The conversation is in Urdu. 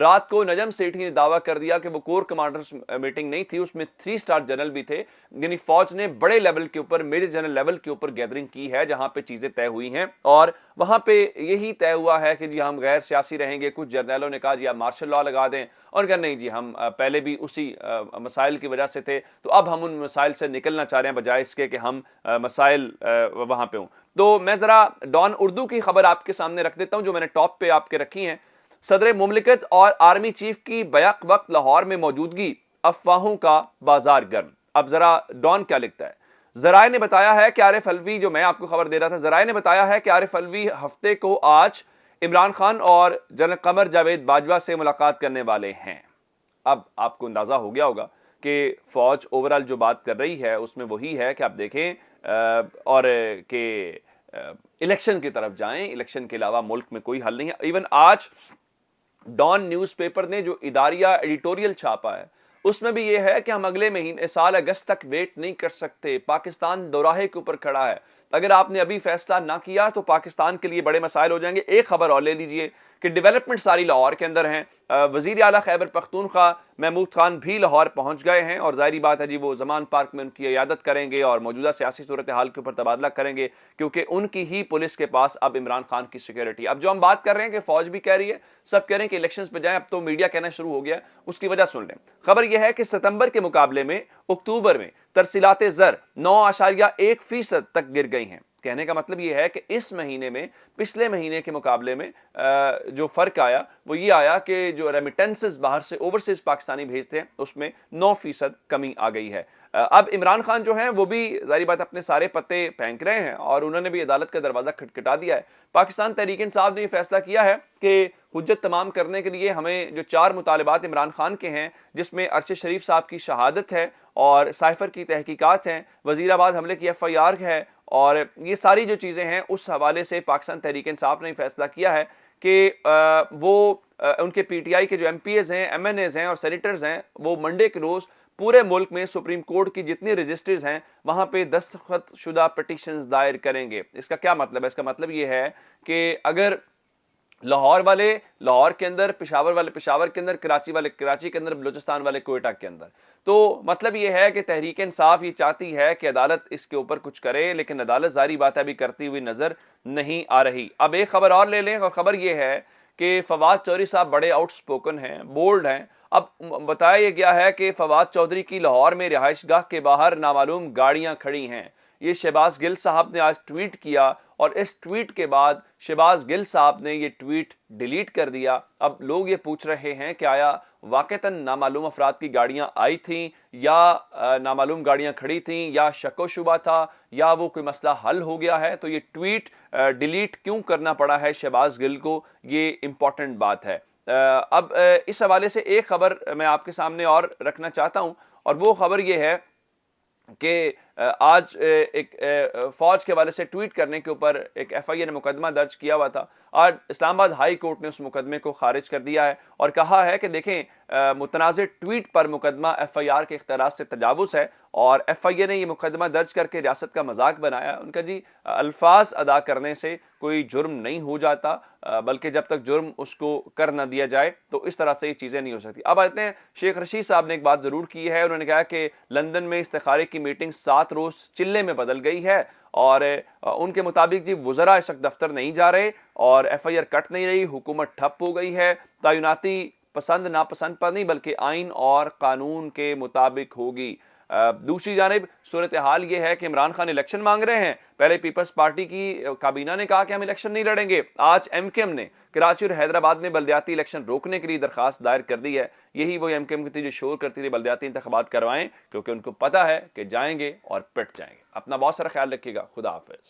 رات کو نجم سیٹھی نے دعویٰ کر دیا کہ وہ کور کمانڈرز میٹنگ نہیں تھی، اس میں 3 اسٹار جنرل بھی تھے، یعنی فوج نے بڑے لیول کے اوپر، میجر جنرل لیول کے اوپر گیدرنگ کی ہے جہاں پہ چیزیں طے ہوئی ہیں، اور وہاں پہ یہی طے ہوا ہے کہ جی ہم غیر سیاسی رہیں گے۔ کچھ جرنیلوں نے کہا جی آپ مارشل لا لگا دیں، اور کہا نہیں جی ہم پہلے بھی اسی مسائل کی وجہ سے تھے، تو اب ہم ان مسائل سے نکلنا چاہ رہے ہیں بجائے اس کے کہ ہم مسائل وہاں پہ ہوں۔ تو میں ذرا ڈان اردو کی خبر آپ کے سامنے رکھ دیتا ہوں جو میں نے ٹاپ پہ آپ کے رکھی ہیں۔ صدر مملکت اور آرمی چیف کی بیک وقت لاہور میں موجودگی، افواہوں کا بازار گرم۔ اب ذرا ڈان کیا لکھتا ہے۔ ذرائع نے بتایا ہے کہ عارف الوی، جو میں آپ کو خبر دے رہا تھا، ذرائع نے بتایا ہے کہ عارف الوی ہفتے کو آج عمران خان اور جنرل قمر جاوید باجوہ سے ملاقات کرنے والے ہیں۔ اب آپ کو اندازہ ہو گیا ہوگا کہ فوج اوورال جو بات کر رہی ہے اس میں وہی ہے کہ آپ دیکھیں اور کہ الیکشن کی طرف جائیں، الیکشن کے علاوہ ملک میں کوئی حل نہیں ہے۔ ایون آج ڈان نیوز پیپر نے جو اداریہ ایڈیٹوریل چھاپا ہے اس میں بھی یہ ہے کہ ہم اگلے مہینے سال اگست تک ویٹ نہیں کر سکتے، پاکستان دوراہے کے اوپر کھڑا ہے، اگر آپ نے ابھی فیصلہ نہ کیا تو پاکستان کے لیے بڑے مسائل ہو جائیں گے۔ ایک خبر اور لے لیجئے کہ ڈیولپمنٹ ساری لاہور کے اندر ہیں۔ وزیر اعلیٰ خیبر پختونخوا محمود خان بھی لاہور پہنچ گئے ہیں، اور ظاہری بات ہے جی وہ زمان پارک میں ان کی عیادت کریں گے اور موجودہ سیاسی صورتحال کے اوپر تبادلہ کریں گے، کیونکہ ان کی ہی پولیس کے پاس اب عمران خان کی سیکیورٹی۔ اب جو ہم بات کر رہے ہیں کہ فوج بھی کہہ رہی ہے، سب کہہ رہے ہیں کہ الیکشنز پہ جائیں، اب تو میڈیا کہنا شروع ہو گیا، اس کی وجہ سن لیں۔ خبر یہ ہے کہ ستمبر کے مقابلے میں اکتوبر میں ترسیلات زر 9.1% تک گر گئی ہیں۔ کہنے کا مطلب یہ ہے کہ اس مہینے میں پچھلے مہینے کے مقابلے میں جو فرق آیا وہ یہ آیا کہ جو ریمیٹنسز باہر سے اوورسیز پاکستانی بھیجتے ہیں اس میں 9% کمی آ گئی ہے۔ اب عمران خان جو ہیں وہ بھی ظاہری بات اپنے سارے پتے پھینک رہے ہیں اور انہوں نے بھی عدالت کا دروازہ کھٹکھٹا دیا ہے۔ پاکستان تحریک انصاف نے یہ فیصلہ کیا ہے کہ حجت تمام کرنے کے لیے ہمیں جو 4 مطالبات عمران خان کے ہیں، جس میں ارشد شریف صاحب کی شہادت ہے اور سائفر کی تحقیقات ہیں، وزیر آباد حملے کی FIR ہے، اور یہ ساری جو چیزیں ہیں اس حوالے سے پاکستان تحریک انصاف نے فیصلہ کیا ہے کہ وہ ان کے PTI کے جو MPAs ہیں، MNAs ہیں اور سینیٹرز ہیں، وہ منڈے کے روز پورے ملک میں سپریم کورٹ کی جتنی رجسٹرز ہیں وہاں پہ دستخط شدہ پٹیشنز دائر کریں گے۔ اس کا کیا مطلب ہے؟ اس کا مطلب یہ ہے کہ اگر لاہور والے لاہور کے اندر، پشاور والے پشاور کے اندر، کراچی والے کراچی کے اندر، بلوچستان والے کوئٹہ کے اندر، تو مطلب یہ ہے کہ تحریک انصاف یہ چاہتی ہے کہ عدالت اس کے اوپر کچھ کرے، لیکن عدالت ظاہری بات ہے ابھی کرتی ہوئی نظر نہیں آ رہی۔ اب ایک خبر اور لے لیں، اور خبر یہ ہے کہ فواد چودھری صاحب بڑے آؤٹ سپوکن ہیں، بولڈ ہیں۔ اب بتایا یہ گیا ہے کہ فواد چودھری کی لاہور میں رہائش گاہ کے باہر نامعلوم گاڑیاں کھڑی ہیں۔ یہ شہباز گل صاحب نے آج ٹویٹ کیا، اور اس ٹویٹ کے بعد شہباز گل صاحب نے یہ ٹویٹ ڈیلیٹ کر دیا۔ اب لوگ یہ پوچھ رہے ہیں کہ آیا واقعتاً نامعلوم افراد کی گاڑیاں آئی تھیں، یا نامعلوم گاڑیاں کھڑی تھیں، یا شک و شبہ تھا، یا وہ کوئی مسئلہ حل ہو گیا ہے؟ تو یہ ٹویٹ ڈیلیٹ کیوں کرنا پڑا ہے شہباز گل کو، یہ امپورٹنٹ بات ہے۔ اب اس حوالے سے ایک خبر میں آپ کے سامنے اور رکھنا چاہتا ہوں، اور وہ خبر یہ ہے کہ آج ایک فوج کے حوالے سے ٹویٹ کرنے کے اوپر ایک FIA نے مقدمہ درج کیا ہوا تھا، اور اسلام آباد ہائی کورٹ نے اس مقدمے کو خارج کر دیا ہے اور کہا ہے کہ دیکھیں متنازع ٹویٹ پر مقدمہ FIR کے اختیارات سے تجاوز ہے، اور FIA نے یہ مقدمہ درج کر کے ریاست کا مذاق بنایا۔ ان کا جی الفاظ ادا کرنے سے کوئی جرم نہیں ہو جاتا، بلکہ جب تک جرم اس کو کر نہ دیا جائے تو اس طرح سے یہ چیزیں نہیں ہو سکتی۔ اب آتے ہیں، شیخ رشید صاحب نے ایک بات ضرور کی ہے، انہوں نے کہا کہ لندن میں استخارے کی میٹنگ 7 روز چلے میں بدل گئی ہے، اور ان کے مطابق جی وزراء اس وقت دفتر نہیں جا رہے اور FIR کٹ نہیں رہی، حکومت ٹھپ ہو گئی ہے، تعیناتی پسند ناپسند پر نہیں بلکہ آئین اور قانون کے مطابق ہوگی۔ دوسری جانب صورتحال یہ ہے کہ عمران خان الیکشن مانگ رہے ہیں۔ پہلے پیپلز پارٹی کی کابینہ نے کہا کہ ہم الیکشن نہیں لڑیں گے، آج MKM نے کراچی اور حیدرآباد میں بلدیاتی الیکشن روکنے کے لیے درخواست دائر کر دی ہے۔ یہی وہ MKM تھی جو شور کرتی تھی بلدیاتی انتخابات کروائیں، کیونکہ ان کو پتہ ہے کہ جائیں گے اور پٹ جائیں گے۔ اپنا بہت سارا خیال رکھیے گا، خدا حافظ۔